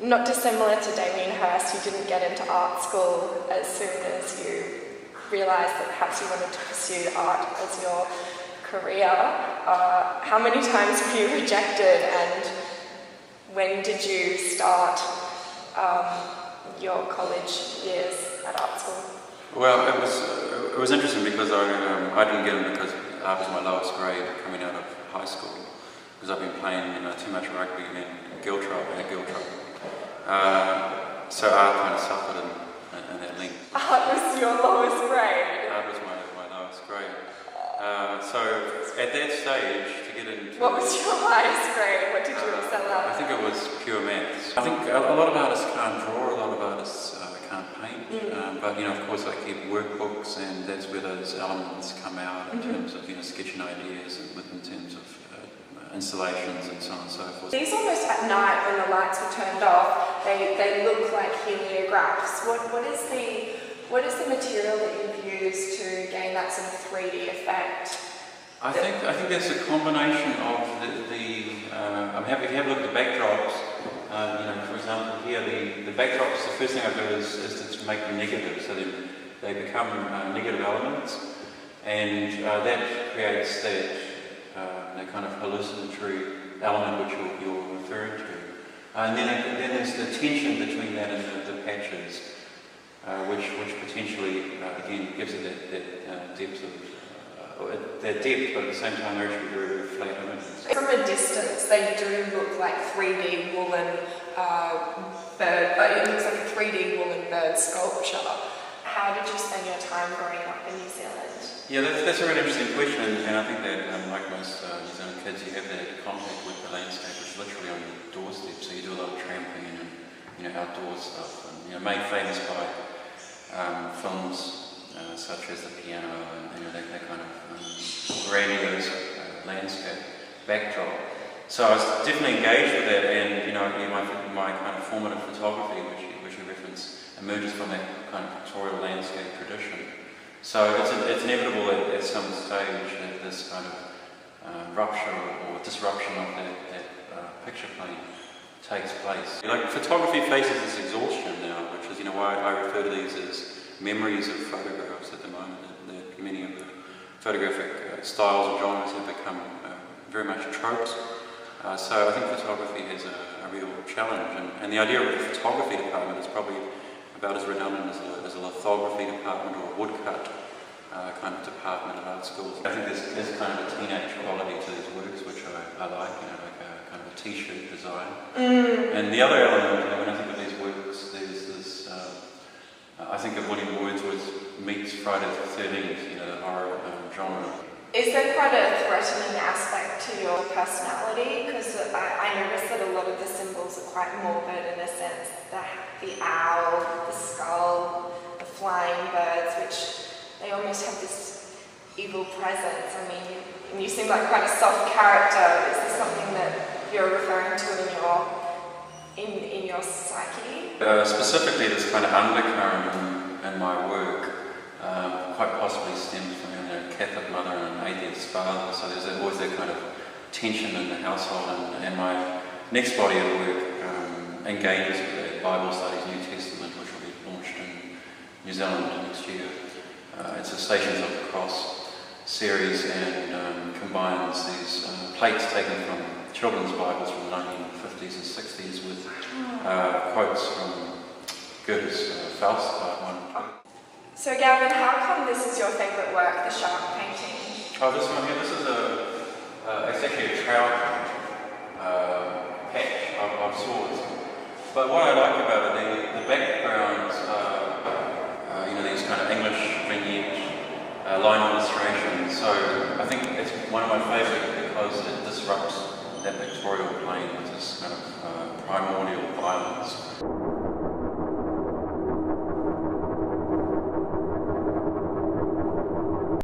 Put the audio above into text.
not dissimilar to Damien Hirst, you didn't get into art school as soon as you realised that perhaps you wanted to pursue art as your career. How many times were you rejected, and when did you start your college years at art school? Well, it was interesting because I didn't get in because art was my lowest grade coming out of high school, because I've been playing too much rugby and girl trouble. So art kind of suffered in that link. Art was your lowest grade? Art was my lowest grade. So at that stage, to get into... What was your highest grade? What did you excel at? I think it was pure maths. I think a lot of artists can't draw, a lot of artists can't paint, but of course I keep workbooks, and that's where those elements come out in terms of sketching ideas, and in terms of installations and so on and so forth. These almost at night when the lights were turned off, they look like heliographs. What is the material that you've used to gain that sort of 3D effect? I think there's a combination of I'm happy to have a look at the backdrops. For example, here the backdrops. The first thing I do is to make them negative, so then they become negative elements, and that creates that kind of hallucinatory element which you're referring to. And then there's the tension between that and the patches, which potentially again gives it that depth but at the same time they're actually very, very flat images. From a distance, they do look like 3D woolen bird, but it looks like a 3D woolen bird sculpture. How did you spend your time growing up in New Zealand? Yeah, that's a really interesting question, and I think that, like most New Zealand kids, you have that contact with the landscape, which is literally on your doorstep, so you do a lot of tramping and outdoor stuff, and made famous by films such as The Piano and that kind of grandiose landscape backdrop. So I was definitely engaged with that, and my kind of formative photography, which you reference, emerges from that kind of pictorial landscape tradition. So it's inevitable at some stage that this kind of rupture or disruption of that picture plane takes place. Like photography faces this exhaustion now, which is why I refer to these as memories of photographs at the moment. That many of the photographic styles and genres have become very much tropes. So I think photography has a real challenge, and the idea of a photography department is probably about as redundant as a lithography department or a woodcut kind of department at art schools. I think there's kind of a teenage quality to these works which I like, like a kind of a t-shirt design. And the other element, when I think of these works, there's this, I think of William Wordsworth meets Friday the 13th, the horror genre. Is there quite a threatening aspect to your personality? Because I noticed that a lot of the symbols are quite morbid in a sense. The owl, the skull, the flying birds, which they almost have this evil presence. I mean, you seem like quite a soft character. Is this something that you're referring to in your psyche? Specifically, this kind of undercurrent in my work quite possibly stems from a Catholic mother and an atheist father, so there's always that kind of tension in the household, and my next body of work engages with that Bible Studies New Testament, which will be launched in New Zealand next year. It's a Stations of the Cross series, and combines these plates taken from children's Bibles from the 1950s and 60s with quotes from Goethe's Faust Part 1. So Gavin, how come this is your favourite work, the shark painting? Oh, this one here, this is it's actually a trout patch of sorts. But what I like about it, the backgrounds are, these kind of English vignette line illustrations. So I think it's one of my favourite because it disrupts that pictorial plane with this kind of primordial violence.